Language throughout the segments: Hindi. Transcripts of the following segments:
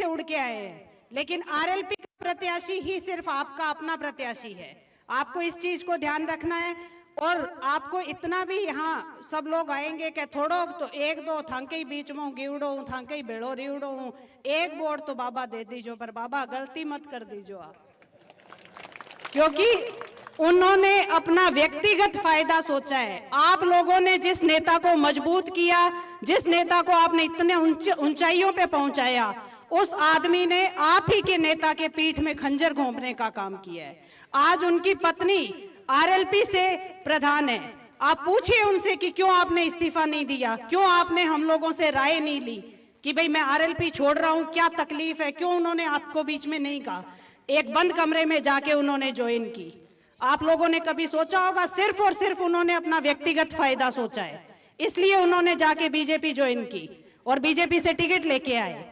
से उड़ के आए हैं, लेकिन आरएलपी का प्रत्याशी ही सिर्फ आपका अपना प्रत्याशी है। आपको इस चीज को ध्यान रखना है। और आपको इतना भी, यहाँ सब लोग आएंगे कि थोड़ो तो एक दो थांके ही बीच में गिवड़ो हूं, थांके ही बेड़ो रिवड़ो हूं, एक वोट तो बाबा दे दीजो, पर बाबा गलती मत कर दीजो आप, क्योंकि उन्होंने अपना व्यक्तिगत फायदा सोचा है। आप लोगों ने जिस नेता को मजबूत किया, जिस नेता को आपने इतने ऊंचाइयों पे पहुंचाया, उस आदमी ने आप ही के नेता के पीठ में खंजर घोंपने का काम किया है। आज उनकी पत्नी आरएलपी से प्रधान है। आप पूछिए उनसे कि क्यों आपने इस्तीफा नहीं दिया, क्यों आपने हम लोगों से राय नहीं ली कि भाई मैं आरएलपी छोड़ रहा हूं, क्या तकलीफ है, क्यों उन्होंने आपको बीच में नहीं कहा। एक बंद कमरे में जाके उन्होंने ज्वाइन की। आप लोगों ने कभी सोचा होगा? सिर्फ और सिर्फ उन्होंने अपना व्यक्तिगत फायदा सोचा है, इसलिए उन्होंने जाके बीजेपी ज्वाइन की और बीजेपी से टिकट लेके आए।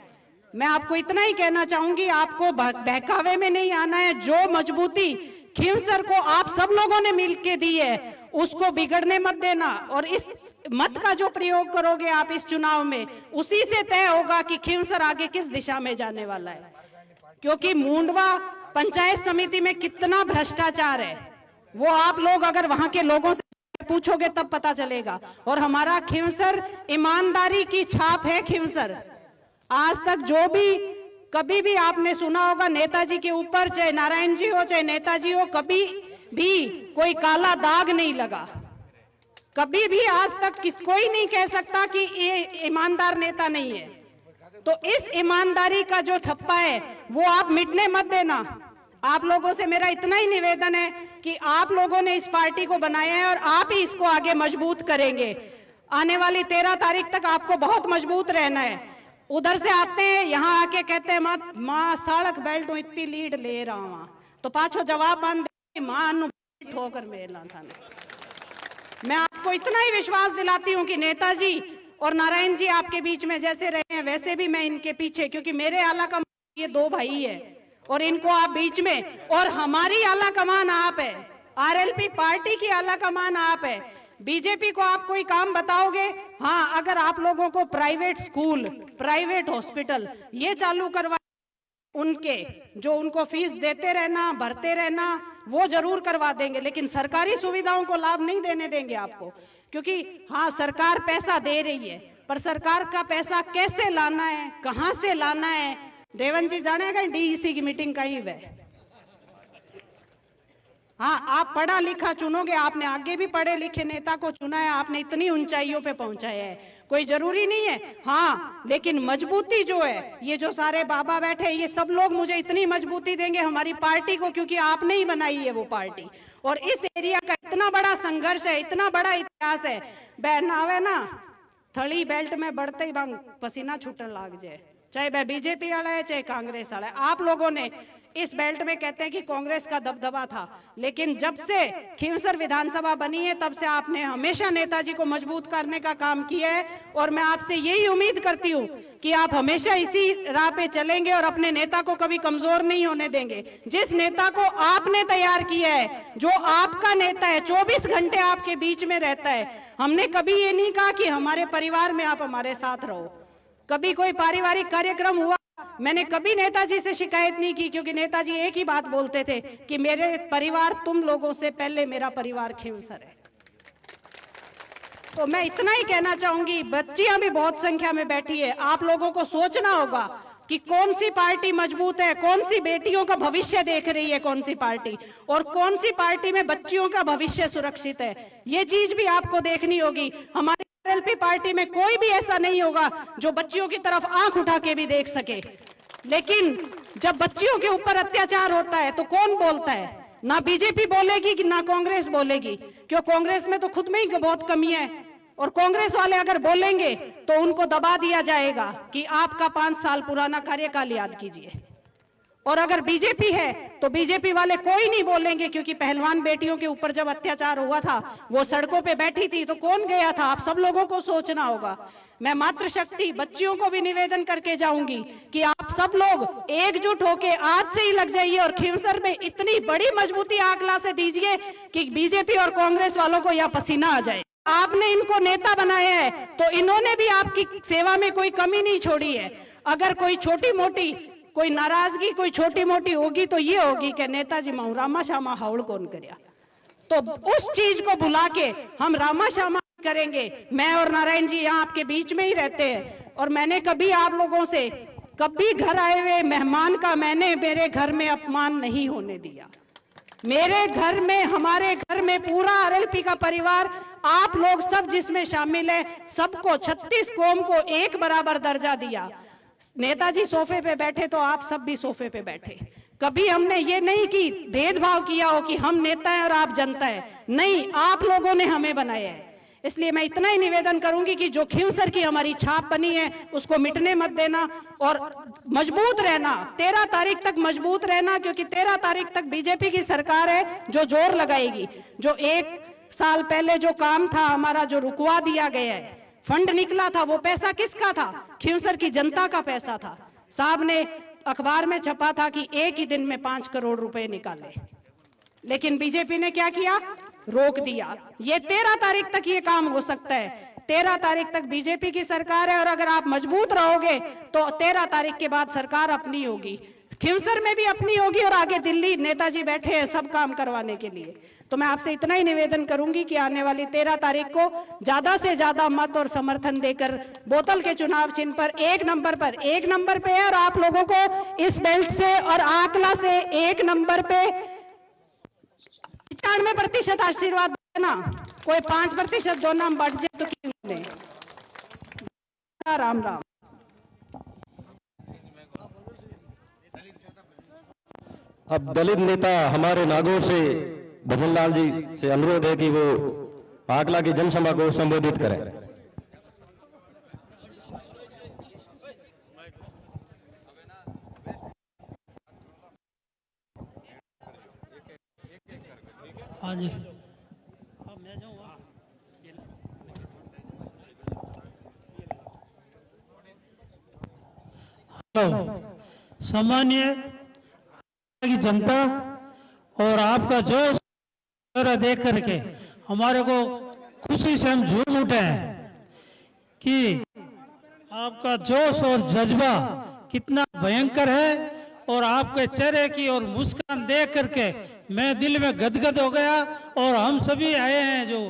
मैं आपको इतना ही कहना चाहूंगी, आपको बहकावे में नहीं आना है। जो मजबूती खींवसर को आप सब लोगों ने मिलके दी है, उसको बिगड़ने मत देना। और इस मत का जो प्रयोग करोगे आप इस चुनाव में, उसी से तय होगा कि खींवसर आगे किस दिशा में जाने वाला है। क्योंकि मुंडवा पंचायत समिति में कितना भ्रष्टाचार है, वो आप लोग अगर वहां के लोगों से पूछोगे तब पता चलेगा। और हमारा खींवसर ईमानदारी की छाप है। खींवसर आज तक जो भी कभी भी आपने सुना होगा नेताजी के ऊपर, चाहे नारायण जी हो चाहे नेताजी हो, कभी भी कोई काला दाग नहीं लगा। कभी भी आज तक कोई नहीं कह सकता कि ये ईमानदार नेता नहीं है। तो इस ईमानदारी का जो ठप्पा है वो आप मिटने मत देना। आप लोगों से मेरा इतना ही निवेदन है कि आप लोगों ने इस पार्टी को बनाया है और आप ही इसको आगे मजबूत करेंगे। आने वाली 13 तारीख तक आपको बहुत मजबूत रहना है। उधर से आते हैं, यहाँ आके कहते हैं माँ सड़क बेल्ट इतनी लीड ले रहा हूं, तो पाछो जवाब मां ठोकर मेला था। मैं आपको इतना ही विश्वास दिलाती हूँ कि नेताजी और नारायण जी आपके बीच में जैसे रहे हैं वैसे भी मैं इनके पीछे, क्योंकि मेरे आला कमान ये 2 भाई है और इनको आप बीच में, और हमारी आला कमान आप है, आरएलपी पार्टी की आला कमान आप है। बीजेपी को आप कोई काम बताओगे? हाँ, अगर आप लोगों को प्राइवेट स्कूल, प्राइवेट हॉस्पिटल ये चालू करवा, उनके जो उनको फीस देते रहना, भरते रहना, वो जरूर करवा देंगे, लेकिन सरकारी सुविधाओं को लाभ नहीं देने देंगे आपको। क्योंकि हाँ, सरकार पैसा दे रही है, पर सरकार का पैसा कैसे लाना है, कहां से लाना है, रेवंत जी जानेगा। डीईसी की मीटिंग कहीं है। हाँ, आप पढ़ा लिखा चुनोगे, आपने आगे भी पढ़े लिखे नेता को चुना है, आपने इतनी ऊंचाइयों पे पहुंचाया है, कोई जरूरी नहीं है। हाँ, लेकिन मजबूती जो है, ये जो सारे बाबा बैठे ये सब लोग मुझे इतनी मजबूती देंगे हमारी पार्टी को, क्योंकि आपने ही बनाई है वो पार्टी। और इस एरिया का इतना बड़ा संघर्ष है, इतना बड़ा इतिहास है। बहनावे ना थड़ी बेल्ट में बढ़ते ही पसीना छूटने लग जाए, चाहे वह बीजेपी वाला है चाहे कांग्रेस वाला है। आप लोगों ने इस बेल्ट में, कहते हैं कि कांग्रेस का दबदबा था, लेकिन जब से खींवसर विधानसभा बनी है तब से आपने हमेशा नेताजी को मजबूत करने का काम किया है। और मैं आपसे यही उम्मीद करती हूँ कि आप हमेशा इसी राह पे चलेंगे और अपने नेता को कभी कमजोर नहीं होने देंगे। जिस नेता को आपने तैयार किया है, जो आपका नेता है, 24 घंटे आपके बीच में रहता है। हमने कभी ये नहीं कहा कि हमारे परिवार में आप हमारे साथ रहो। कभी कोई पारिवारिक कार्यक्रम हुआ, मैंने कभी नेताजी से शिकायत नहीं की, क्योंकि नेताजी एक ही बात बोलते थे कि मेरे परिवार तुम लोगों से पहले मेरा परिवार खींवसर है। तो मैं इतना ही कहना चाहूंगी, बच्चियां भी बहुत संख्या में बैठी है, आप लोगों को सोचना होगा कि कौन सी पार्टी मजबूत है, कौन सी बेटियों का भविष्य देख रही है कौन सी पार्टी, और कौन सी पार्टी में बच्चियों का भविष्य सुरक्षित है। ये चीज भी आपको देखनी होगी। हमारी आरएलपी पार्टी में कोई भी ऐसा नहीं होगा जो बच्चियों की तरफ आंख उठा के भी देख सके, लेकिन जब बच्चियों के ऊपर अत्याचार होता है तो कौन बोलता है? ना बीजेपी बोलेगी कि ना कांग्रेस बोलेगी, क्यों? कांग्रेस में तो खुद में ही बहुत कमी है, और कांग्रेस वाले अगर बोलेंगे तो उनको दबा दिया जाएगा कि आपका 5 साल पुराना कार्यकाल याद कीजिए। और अगर बीजेपी है तो बीजेपी वाले कोई नहीं बोलेंगे, क्योंकि पहलवान बेटियों के ऊपर जब अत्याचार हुआ था वो सड़कों पे बैठी थी तो कौन गया था? आप सब लोगों को सोचना होगा। मैं मातृशक्ति बच्चियों को भी निवेदन करके जाऊंगी कि आप सब लोग एकजुट होके आज से ही लग जाइए और खींवसर में इतनी बड़ी मजबूती आंकला से दीजिए कि बीजेपी और कांग्रेस वालों को यह पसीना आ जाए। आपने इनको नेता बनाया है तो इन्होंने भी आपकी सेवा में कोई कमी नहीं छोड़ी है। अगर कोई छोटी मोटी कोई नाराजगी कोई छोटी मोटी होगी तो ये होगी कि नेताजी माऊ रामा श्यामा हाउड़ कौन करया, तो उस चीज को भुला के हम रामा श्यामा करेंगे। मैं और नारायण जी यहाँ आपके बीच में ही रहते हैं, और मैंने कभी आप लोगों से कभी घर आए हुए मेहमान का मैंने मेरे घर में अपमान नहीं होने दिया। मेरे घर में, हमारे घर में पूरा आरएलपी का परिवार, आप लोग सब जिसमें शामिल है, सबको 36 कौम को एक बराबर दर्जा दिया। नेताजी सोफे पे बैठे तो आप सब भी सोफे पे बैठे। कभी हमने ये नहीं कि भेदभाव किया हो कि हम नेता हैं और आप जनता है, नहीं, आप लोगों ने हमें बनाया है। इसलिए मैं इतना ही निवेदन करूंगी कि जो खिंवसर की हमारी छाप बनी है उसको मिटने मत देना और मजबूत रहना, 13 तारीख तक मजबूत रहना, क्योंकि 13 तारीख तक बीजेपी की सरकार है जो जोर लगाएगी। जो 1 साल पहले जो काम था हमारा, जो रुकवा दिया गया है, फंड निकला था, वो पैसा किसका था? खिंवसर की जनता का पैसा था। साहब ने अखबार में छपा था कि एक ही दिन में 5 करोड़ रुपए निकाले, लेकिन बीजेपी ने क्या किया? रोक दिया। ये 13 तारीख तक ये काम हो सकता है। 13 तारीख तक बीजेपी की सरकार है, और अगर आप मजबूत रहोगे तो 13 तारीख के बाद सरकार अपनी होगी, खिंवसर में भी अपनी होगी, और आगे दिल्ली नेताजी बैठे हैं सब काम करवाने के लिए। तो मैं आपसे इतना ही निवेदन करूंगी कि आने वाली 13 तारीख को ज्यादा से ज्यादा मत और समर्थन देकर बोतल के चुनाव चिन्ह पर एक नंबर पे है, और आप लोगों को इस बेल्ट से और आकला से 1 नंबर पे 95% आशीर्वाद देना। कोई 5% दो नाम बढ़ जाए तो क्यों नहीं। राम राम। अब दलित नेता हमारे नागौर से भजन लाल जी से अनुरोध है कि वो आकला की जनसभा को संबोधित करें। हाँ जी, हेलो सामान्य की जनता और आपका जोश देख करके हमारे को खुशी से हम झूम उठे हैं कि आपका जोश और जज्बा कितना भयंकर है, और आपके चेहरे की और मुस्कान देख करके मैं दिल में गदगद हो गया, और हम सभी आए हैं जो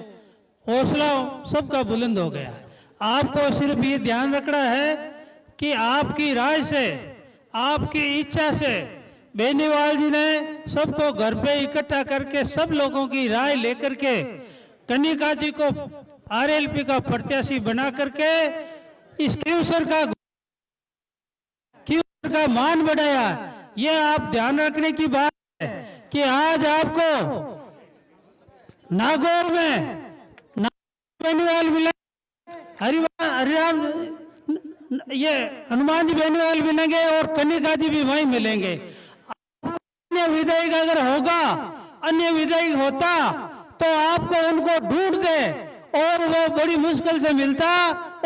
हौसला सबका बुलंद हो गया। आपको सिर्फ ये ध्यान रखना है कि आपकी राय से, आपकी इच्छा से बेनीवाल जी ने सबको घर पे इकट्ठा करके सब लोगों की राय लेकर के कनिका जी को आरएलपी का प्रत्याशी बना करके इस खिंवसर का मान बढ़ाया। ये आप ध्यान रखने की बात है कि आज आपको नागौर में बेनीवाल मिलेंगे, हरिराम ये हनुमान जी बेनीवाल मिलेंगे, और कनिका जी भी वहीं मिलेंगे। अन्य विधायक अगर होगा, अन्य विधायक होता तो आपको उनको ढूंढते और वो बड़ी मुश्किल से मिलता,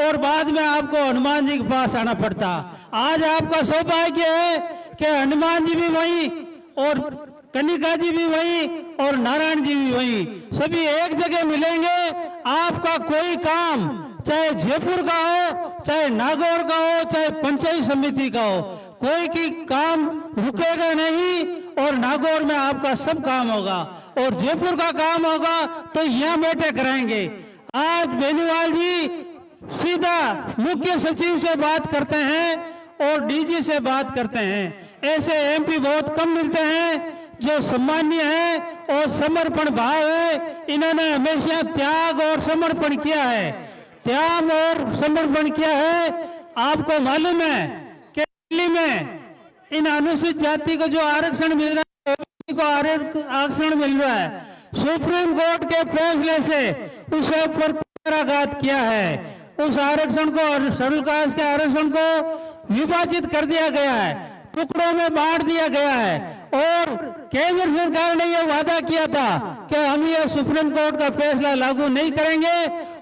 और बाद में आपको हनुमान जी के पास आना पड़ता। आज आपका सौभाग्य है कि हनुमान जी भी वहीं, और कनिका जी भी वहीं, और नारायण जी भी वहीं, सभी एक जगह मिलेंगे। आपका कोई काम, चाहे जयपुर का हो, चाहे नागौर का हो, चाहे पंचायत समिति का हो, कोई की काम रुकेगा नहीं, और नागौर में आपका सब काम होगा, और जयपुर का काम होगा तो यहाँ बैठे कराएंगे। आज बेनीवाल जी सीधा मुख्य सचिव से बात करते हैं और डीजी से बात करते हैं। ऐसे एमपी बहुत कम मिलते हैं जो सम्मान्य है और समर्पण भाव है। इन्होंने हमेशा त्याग और समर्पण किया है, त्याग और समर्पण किया है। आपको मालूम है कि दिल्ली में इन अनुसूचित जाति को जो आरक्षण मिल रहा है, ओबीसी को आरक्षण मिल रहा है, सुप्रीम कोर्ट के फैसले से उसके ऊपर पक्षाघात किया है। उस आरक्षण को, शेड्यूल कास्ट के आरक्षण को विभाजित कर दिया गया है, टुकड़ों में बांट दिया गया है, और केंद्र सरकार ने यह वादा किया था कि हम ये सुप्रीम कोर्ट का फैसला लागू नहीं करेंगे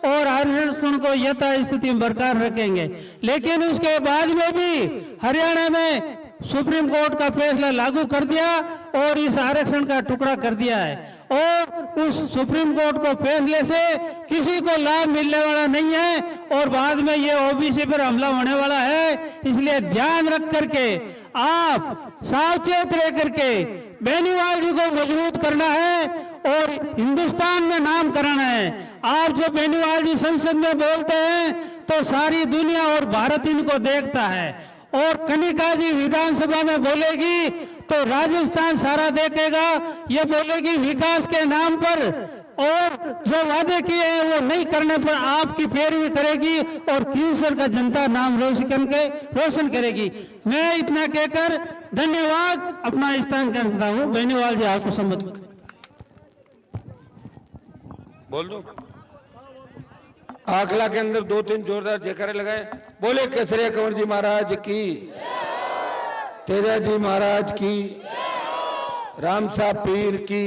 और आरक्षण को यथास्थिति में बरकरार रखेंगे। लेकिन उसके बाद में भी हरियाणा में सुप्रीम कोर्ट का फैसला लागू कर दिया और इस आरक्षण का टुकड़ा कर दिया है। और उस सुप्रीम कोर्ट को फैसले से किसी को लाभ मिलने वाला नहीं है और बाद में ये ओबीसी पर हमला होने वाला है। इसलिए ध्यान रख करके आप सावचेत रह करके बेनीवाल जी को मजबूत करना है और हिंदुस्तान में नाम कराना है। आप जब बेनीवाल जी संसद में बोलते हैं तो सारी दुनिया और भारत इनको देखता है और कनिका जी विधानसभा में बोलेगी तो राजस्थान सारा देखेगा। ये बोलेगी विकास के नाम पर और जो वादे किए हैं वो नहीं करने पर आपकी पैरवी करेगी और क्यूसर का जनता नाम रोशन करेगी। मैं इतना कहकर धन्यवाद अपना स्थान करता हूँ। बेनीवाल जी आपको संबोधित बोल दो। आखला के अंदर 2-3 जोरदार जयकारे लगाए। बोले केसरिया कंवर जी महाराज की, तेजा जी महाराज की, राम साहब पीर की,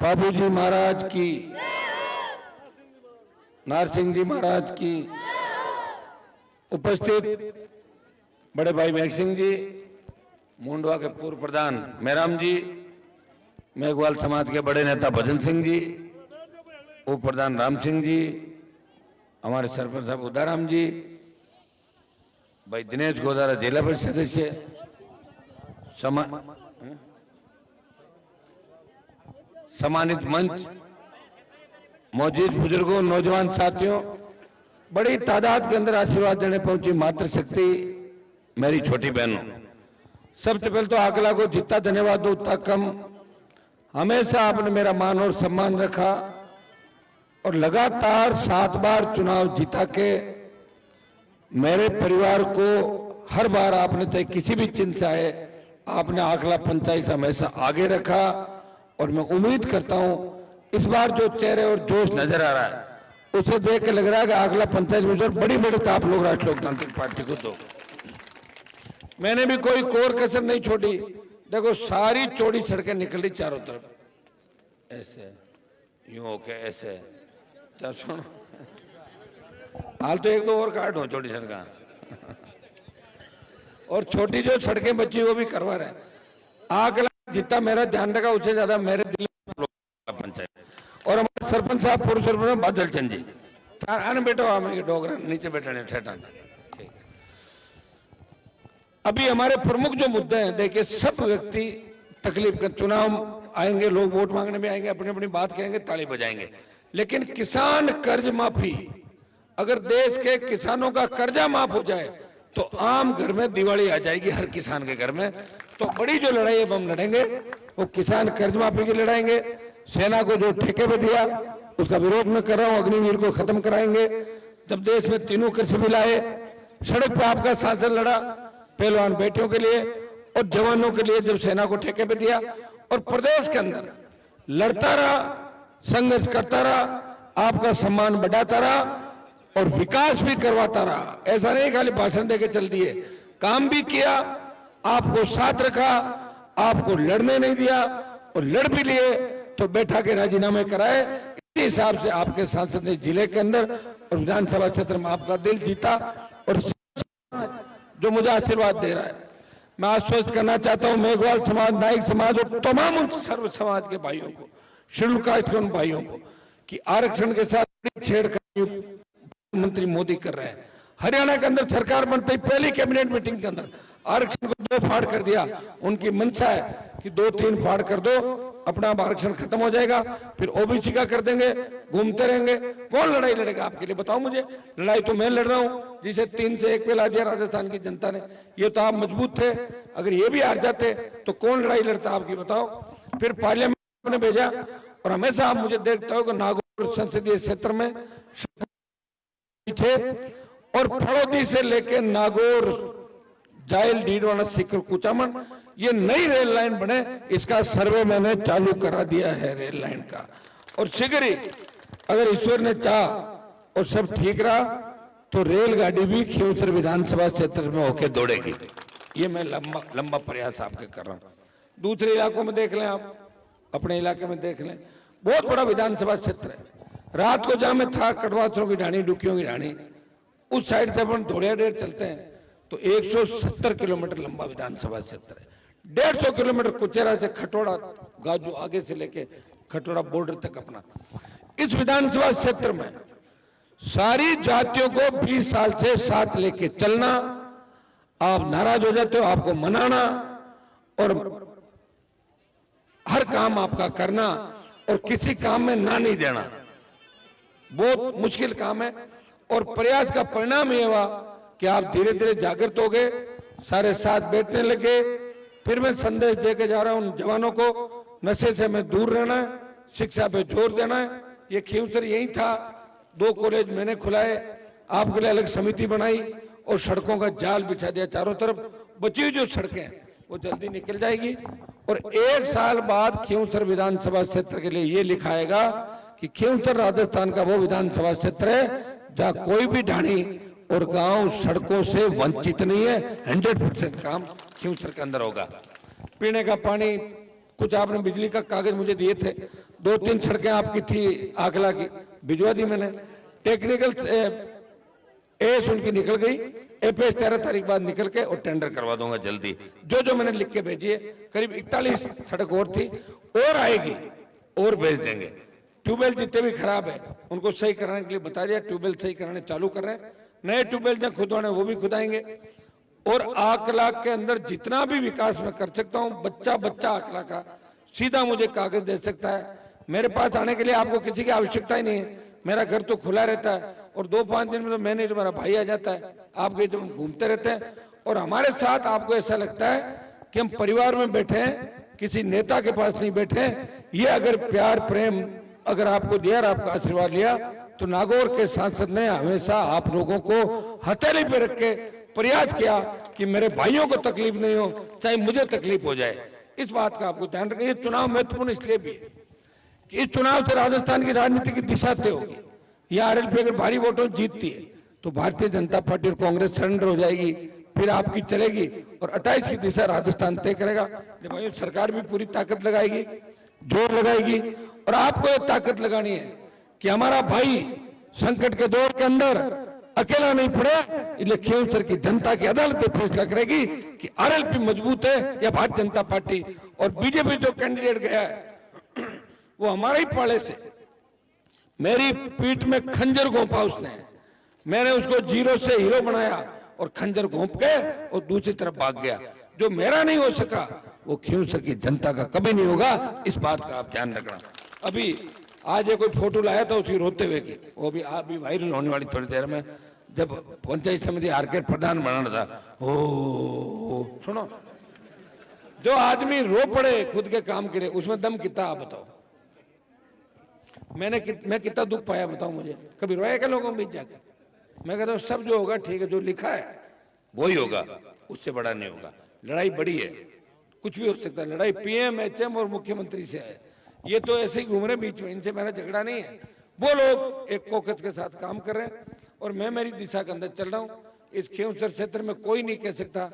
बाबू जी महाराज की, नारसिंह जी महाराज की। उपस्थित बड़े भाई मेघ सिंह जी, मुंडवा के पूर्व प्रधान मेहराम जी, मेघवाल समाज के बड़े नेता भजन सिंह जी, उप प्रधान राम सिंह जी, हमारे सरपंच साहब उदाराम जी, भाई दिनेश गोदारा जिला परिषद सदस्य, सम्मानित मंच, मौजूद बुजुर्गों, नौजवान साथियों, बड़ी तादाद के अंदर आशीर्वाद देने पहुंची मातृशक्ति मेरी छोटी बहनों, सबसे पहले तो आकला को जितना धन्यवाद दो उतना कम। हमेशा आपने मेरा मान और सम्मान रखा और लगातार 7 बार चुनाव जीता के मेरे परिवार को हर बार आपने चाहे किसी भी चिन्ह से आए आपने आकला पंचायत से हमेशा आगे रखा। और मैं उम्मीद करता हूं इस बार जो चेहरे और जोश नजर आ रहा है उसे देख के लग रहा है कि आकला पंचायत में बड़ी बढ़त आप लोग राष्ट्रीय लोकतांत्रिक पार्टी को दो। मैंने भी कोई कोर कसर नहीं छोड़ी। देखो सारी चौड़ी सड़कें निकल रही चारों तरफ, ऐसे यूं होके ऐसे। तो सुनो, हाल तो 1-2 और काट हो छोटी सड़कें और छोटी जो सड़कें बची वो भी करवा रहे। आकला जितना मेरा ध्यान रखा उससे ज्यादा मेरे दिल में पंचायत और हमारे सरपंच साहब पूर्व सरपंच बादल चंद जी आने बैठो, हमें डोगरा नीचे बैठे ठेठा। अभी हमारे प्रमुख जो मुद्दे हैं, देखिए सब व्यक्ति तकलीफ का चुनाव आएंगे, लोग वोट मांगने में आएंगे, अपनी अपनी बात कहेंगे, ताली बजाएंगे, लेकिन किसान कर्ज माफी, अगर देश के किसानों का कर्जा माफ हो जाए तो आम घर में दिवाली आ जाएगी हर किसान के घर में। तो बड़ी जो लड़ाई अब हम लड़ेंगे वो किसान कर्ज माफी की लड़ाएंगे। सेना को जो ठेके पे दिया उसका विरोध में कर रहा हूं, अग्निवीर को खत्म कराएंगे। जब देश में 3 कृषि बिल आए, सड़क पे आपका सांसद लड़ा पहलवान बेटियों के लिए और जवानों के लिए, जब सेना को ठेके पे दिया और प्रदेश के अंदर लड़ता रहा, संघर्ष करता रहा, आपका सम्मान बढ़ाता रहा और विकास भी करवाता रहा। ऐसा नहीं खाली भाषण देके चल दिए, काम भी किया, आपको साथ रखा, आपको लड़ने नहीं दिया और लड़ भी लिए तो बैठा के राजीनामे कराए। इसी हिसाब से आपके सांसद ने जिले के अंदर और विधानसभा क्षेत्र में आपका दिल जीता और जो मुझे आशीर्वाद दे रहा है, मैं आश्वस्त करना चाहता हूं मेघवाल समाज, नाइक समाज और तमाम उन सर्व समाज के भाइयों को, शेड्यूल कास्ट के उन भाइयों को कि आरक्षण के साथ छेड़खानी प्रधानमंत्री मोदी कर रहे हैं। हरियाणा के अंदर सरकार बनते ही पहली कैबिनेट मीटिंग के अंदर आरक्षण को 2 फाड़ कर दिया। उनकी मंशा है कि 2-3 फाड़ कर दो, अपना आरक्षण खत्म हो जाएगा, फिर ओबीसी का कर देंगे, घूमते रहेंगे। कौन लड़ाई लड़ेगा आपके लिए, बताओ मुझे। लड़ाई तो मैं लड़ रहा हूं, जिसे 3 से 1 पे ला दिया राजस्थान की जनता ने। ये तो आप मजबूत थे, अगर ये भी हार जाते तो कौन लड़ाई लड़ता आपकी, बताओ। फिर पार्लियामेंट ने भेजा और हमेशा आप मुझे देखते हो कि नागौर संसदीय क्षेत्र में और फड़ौदी से लेके नागौर जायल डीडवाना सीकर कुचामन ये नई रेल लाइन बने, इसका सर्वे मैंने चालू करा दिया है रेल लाइन का। और शीघ्र ही अगर ईश्वर ने चाहा और सब ठीक रहा तो रेलगाड़ी भी खींवसर विधानसभा क्षेत्र में होके दौड़ेगी। ये मैं लंबा प्रयास आपके कर रहा हूं। दूसरे इलाकों में देख लें, आप अपने इलाके में देख लें, बहुत बड़ा विधानसभा क्षेत्र है। रात को जहां में था कटवासरों की ढाणी, डुकियों की ढाणी, उस साइड से अपन धोड़िया डेर चलते हैं तो 170 किलोमीटर लंबा विधानसभा क्षेत्र है। 150 किलोमीटर कुचेरा से खटोड़ा गाजू आगे से लेके खटोड़ा बॉर्डर तक अपना इस विधानसभा क्षेत्र में सारी जातियों को 20 साल से साथ लेके चलना। आप नाराज हो जाते हो, आपको मनाना और हर काम आपका करना और किसी काम में ना नहीं देना बहुत मुश्किल काम है। और प्रयास का परिणाम ये हुआ कि आप धीरे धीरे जागृत हो गए, सारे साथ बैठने लगे। फिर मैं संदेश देके जा रहा हूं उन जवानों को, नशे से हमें दूर रहना है, शिक्षा पे जोर देना है। ये खींवसर यही था, 2 कॉलेज मैंने खुलाए, आपके लिए अलग समिति बनाई और सड़कों का जाल बिछा दिया चारों तरफ। बची हुई जो सड़कें हैं वो जल्दी निकल जाएगी और 1 साल बाद खींवसर विधानसभा क्षेत्र के लिए ये लिखाएगा कि खींवसर राजस्थान का वो विधानसभा क्षेत्र है जहां कोई भी ढाणी और गांव सड़कों से वंचित नहीं है। 100% काम खींवसर के अंदर होगा। पीने का पानी, कुछ आपने बिजली का कागज मुझे दिए थे, 2-3 सड़कें आपकी थी आकला की, भिजवा दी मैंने। टेक्निकल एस उनकी निकल गई, एपीएस 13 तारीख बाद निकल के और टेंडर करवा दूंगा जल्दी। जो जो मैंने लिख के भेजी है, करीब 41 सड़क और थी और आएगी और भेज देंगे। ट्यूबवेल जितने भी खराब है उनको सही कराने के लिए बता दिया, ट्यूबवेल सही कराने चालू कर रहे हैं। नए ट्यूबवेल जहां खुदवाने वो भी खुदाएंगे और आकला के अंदर जितना भी विकास मैं कर सकता हूं, बच्चा बच्चा आकला का सीधा मुझे कागज दे सकता है। मेरे पास आने के लिए आपको किसी की आवश्यकता ही नहीं है, मेरा घर तो खुला रहता है और 2-5 दिन में तो मैंने तुम्हारा भाई आ जाता है, आपके जब घूमते रहते हैं। और हमारे साथ आपको ऐसा लगता है कि हम परिवार में बैठे हैं, किसी नेता के पास नहीं बैठे हैं। ये अगर प्यार प्रेम अगर आपको दिया और आपका आशीर्वाद लिया तो नागौर के सांसद ने हमेशा आप लोगों को हथेली पे रख के प्रयास किया कि मेरे भाइयों को तकलीफ नहीं हो, चाहे मुझे तकलीफ हो जाए। इस बात का आपको ध्यान रखें। ये चुनाव महत्वपूर्ण इसलिए भी है कि इस चुनाव से राजस्थान की राजनीति की दिशा तय होगी। यह आरएलपी अगर भारी वोटों जीतती है तो भारतीय जनता पार्टी और कांग्रेस सरेंडर हो जाएगी, फिर आपकी चलेगी और 28 की दिशा राजस्थान तय करेगा। जब सरकार भी पूरी ताकत लगाएगी, जोर लगाएगी और आपको ये ताकत लगानी है कि हमारा भाई संकट के दौर के अंदर अकेला नहीं पड़े। इसलिए खींवसर की जनता की अदालत फैसला करेगी कि आरएलपी मजबूत है या भारतीय जनता पार्टी। और बीजेपी जो कैंडिडेट गया है वो हमारे ही पाले से, मेरी पीठ में खंजर घोंपा उसने, मैंने उसको 0 से हीरो बनाया और खंजर घोंप के और दूसरी तरफ भाग गया। जो मेरा नहीं हो सका वो खींवसर की जनता का कभी नहीं होगा। इस बात का आप ध्यान रखना। अभी आज ये कोई फोटो लाया था उसकी रोते हुए की, वो भी आप भी वायरल होने वाली थोड़ी देर में, जब पंचायत समिति हार के प्रधान बनाना था। ओ सुनो, जो आदमी रो पड़े खुद के काम के लिए उसमें दम कितना आप बताओ। मैं कितना दुख पाया बताओ मुझे। कभी रोया क्या लोगों के बीच जाकर? मैं कहता हूँ सब जो होगा ठीक है, जो लिखा है वही होगा, उससे बड़ा नहीं होगा। लड़ाई बड़ी है, कुछ भी हो सकता है। लड़ाई पीएम एचएम और मुख्यमंत्री से है, ये तो ऐसे ही घूम रहे बीच में, इनसे मेरा झगड़ा नहीं है। वो लोग एक कोकस के साथ काम कर रहे हैं और मैं मेरी दिशा के अंदर चल रहा हूँ। इस खींवसर क्षेत्र में कोई नहीं कह सकता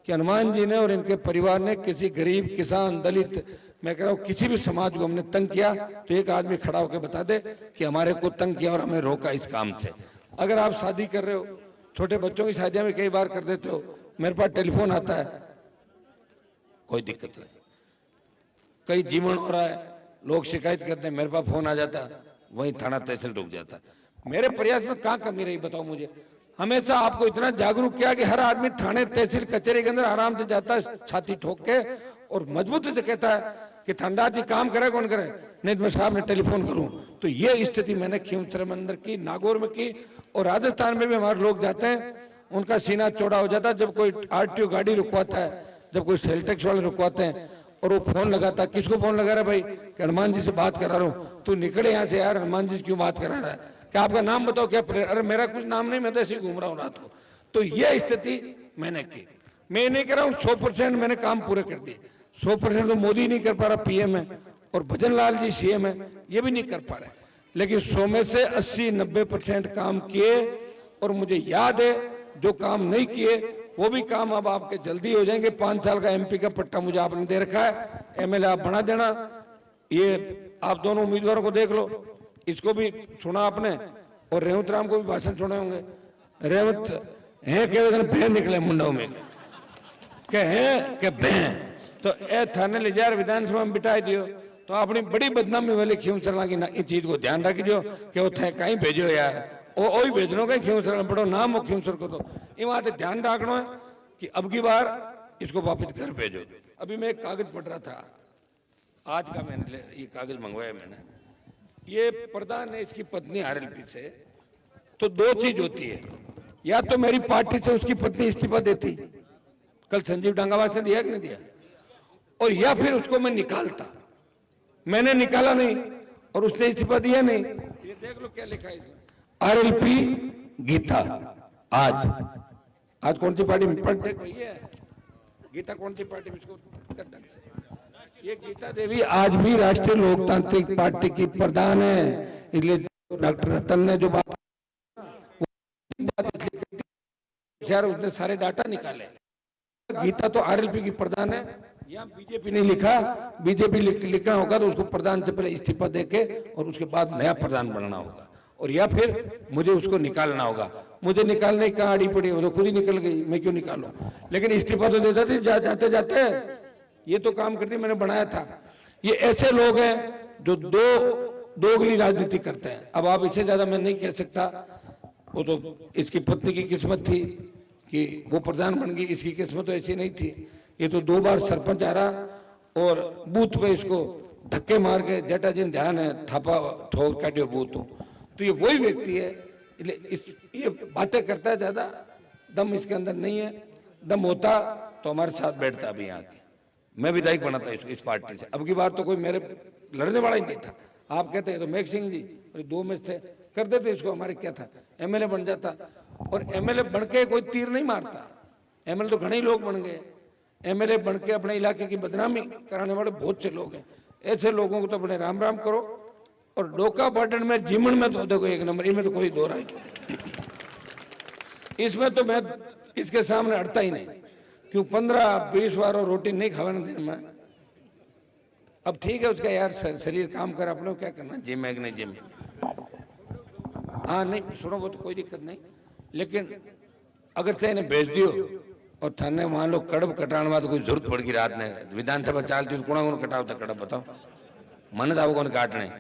कि हनुमान जी ने और इनके परिवार ने किसी गरीब किसान दलित, मैं कह रहा हूँ किसी भी समाज को हमने तंग किया तो एक आदमी खड़ा होकर बता दे कि हमारे को तंग किया और हमें रोका इस काम से। अगर आप शादी कर रहे हो, छोटे बच्चों की शादियां में कई बार कर देते हो, मेरे पास टेलीफोन आता है, कोई दिक्कत नहीं। कहीं जीवन हो रहा है, लोग शिकायत करते हैं, मेरे पास फोन आ जाता है, वहीं थाना तहसील रुक जाता है। मेरे प्रयास में कहाँ कमी रही बताओ मुझे। हमेशा आपको इतना जागरूक किया कि हर आदमी थाने तहसील कचहरी के अंदर आराम से जाता है, छाती ठोक के और मजबूती से कहता है कि थानेदार जी काम करे कौन करे, नहीं तो मैं साहब ने टेलीफोन करूं। तो ये स्थिति मैंने खींवसर में अंदर की, नागौर में की और राजस्थान में भी हमारे लोग जाते हैं, उनका सीना चौड़ा हो जाता है। जब कोई आरटीओ गाड़ी रुकवाता है, जब कोई सेल टैक्स वाले रुकवाते हैं और वो फोन लगाता है, किसको फोन लगा रहा है भाई? कि हनुमान जी से बात करा रहा हूँ। तू निकले यहाँ से यार, हनुमान जी से क्यों बात करा रहा है? क्या आपका नाम बताओ क्या? अरे मेरा कुछ नाम नहीं, मैं तो ऐसे ही घूम रहा हूँ रात को। तो ये स्थिति मैंने की। मैं नहीं कह रहा हूँ 100% मैंने काम पूरे कर दिए। 100% तो मोदी नहीं कर पा रहा, पीएम है, और भजन लाल जी सीएम है, ये भी नहीं कर पा रहे। लेकिन 100 में से 80-90% काम किए। और मुझे याद है जो काम नहीं किए वो भी काम अब आपके जल्दी हो जाएंगे। 5 साल का एमपी का पट्टा मुझे आपने दे रखा है, एमएलए आप बना देना। ये आप दोनों उम्मीदवारों को देख लो, इसको भी सुना आपने और रेवंत राम को भी भाषण सुने होंगे। रेवंत है के बहन निकले मुंडाओं में, के हैं के बहन, तो ए थाने ले जा विधानसभा में बिठाई दियो तो अपनी बड़ी बदनामी वाली खींवसर की इस चीज को ध्यान रखियो कि वो थे कहीं भेजो यार ओ ही भेजनो कहीं खींवसर बड़ो नाम हो खींवसर को तो ये वहां से ध्यान रखना है कि अब की बार इसको वापिस घर भेजो। अभी मैं एक कागज पढ़ रहा था आज का, मैंने ये कागज मंगवाया मैंने, ये प्रधान है इसकी पत्नी आरएलपी से, तो दो चीज होती है, या तो मेरी पार्टी से उसकी पत्नी इस्तीफा देती, कल संजीव डांगावास ने दिया कि नहीं दिया, और या फिर उसको मैं निकालता। मैंने निकाला नहीं और उसने इस्तीफा दिया नहीं। ये देख लो क्या लिखा है इसमें, आरएलपी गीता। आज कौन सी पार्टी में पढ़ देखो, ये गीता कौन सी पार्टी में, इसको ये गीता देवी आज भी राष्ट्रीय लोकतांत्रिक पार्टी की प्रधान है। इसलिए डॉक्टर रतन ने जो बात यार उसने सारे डाटा निकाले। गीता तो आरएलपी की प्रधान है, यहाँ बीजेपी ने लिखा, बीजेपी लिखना होगा तो उसको प्रधान से पहले इस्तीफा देके और उसके बाद नया प्रधान बनना होगा, और या फिर मुझे उसको निकालना होगा। मुझे निकालने की कहाँ आड़ी पड़ी, वो तो खुद ही निकल गई, मैं क्यों निकालूं। लेकिन इस्तीफा तो देता थे जाते जाते, ये तो काम करती मैंने बनाया था। ये ऐसे लोग हैं जो दोगली राजनीति करते हैं। अब आप इससे ज्यादा मैं नहीं कह सकता, वो तो इसकी पत्नी की किस्मत थी कि वो प्रधान बन गई, इसकी किस्मत तो ऐसी नहीं थी। ये तो 2 बार सरपंच आ रहा और बूथ पे इसको धक्के मार के जेठा जी ध्यान है थापा ठोक काटियो बूथ हो। तो ये वही व्यक्ति है, ये बातें करता है, ज्यादा दम इसके अंदर नहीं है। दम होता तो हमारे साथ बैठता अभी यहाँ के, मैं विधायक बना था इस पार्टी से। अब की बार तो कोई मेरे लड़ने वाला ही नहीं था। आप कहते हैं तो मेघ सिंह जी 2 में थे, कर देते इसको, हमारे क्या था, एमएलए बन जाता। और एमएलए बन के कोई तीर नहीं मारता, एमएलए तो घने ही लोग बन गए। एमएलए बन के अपने इलाके की बदनामी कराने वाले बहुत से लोग हैं। ऐसे लोगों को तो अपने राम राम करो। और डोका बटन में जीवन में तो देखो 1 नंबर, इनमें तो कोई दो राय, इसमें तो मैं इसके सामने अड़ता ही नहीं। क्यों 15-20 बार रोटी नहीं खावाना दिन में। अब ठीक है उसका यार शरीर काम कर, अपने क्या करना, जिम है कि नहीं जिम, हाँ नहीं सुनो वो तो कोई दिक्कत नहीं। लेकिन अगर से इन्हें भेज दियो और थाने वहां लोग कड़ब कटाने वाला तो कोई जरूरत पड़ गई रात में, विधानसभा चालती तो कोना कटाओ था कड़ब, बताओ मन था वो कौन काटने।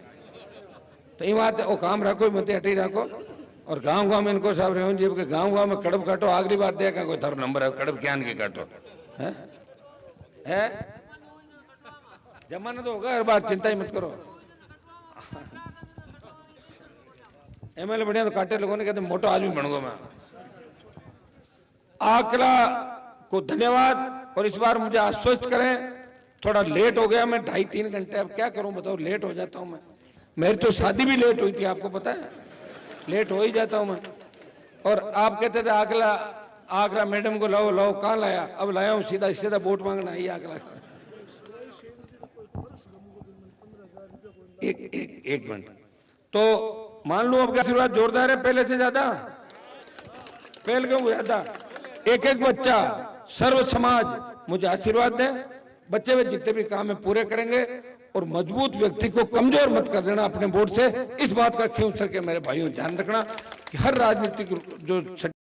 तो ये बात वो काम रखो, मत हटी रखो। और गांव में इनको साहब रेवन जी के गांव में कड़ब काटो, आखिरी बार देखा कोई थारो नंबर है कड़ब क्या के काटो है जमाना तो होगा हर बार, चिंता ही मत करो। एमएलए बढ़िया तो काटे लोगों ने कहते मोटो आदमी बनूंगा मैं। आकला को धन्यवाद। और इस बार मुझे आश्वस्त करें, थोड़ा लेट हो गया मैं 2.5-3 घंटे, अब क्या करूं बताओ, लेट हो जाता हूं मैं। मेरी तो शादी भी लेट हुई थी, आपको पता है, लेट हो ही जाता हूं मैं। और आप कहते थे आगरा मैडम को लाओ लाओ, कहाँ लाया, अब लाया हूं सीधा वोट मांगना ही आगरा। एक मिनट, तो मान लो अब आशीर्वाद जोरदार है पहले से ज्यादा, पहले क्यों ज्यादा। एक बच्चा सर्व समाज मुझे आशीर्वाद दे, बच्चे वे जितने भी काम है पूरे करेंगे। और मजबूत व्यक्ति को कमजोर मत कर देना अपने वोट से, इस बात का ख्याल करके मेरे भाइयों ध्यान रखना कि हर राजनीतिक जो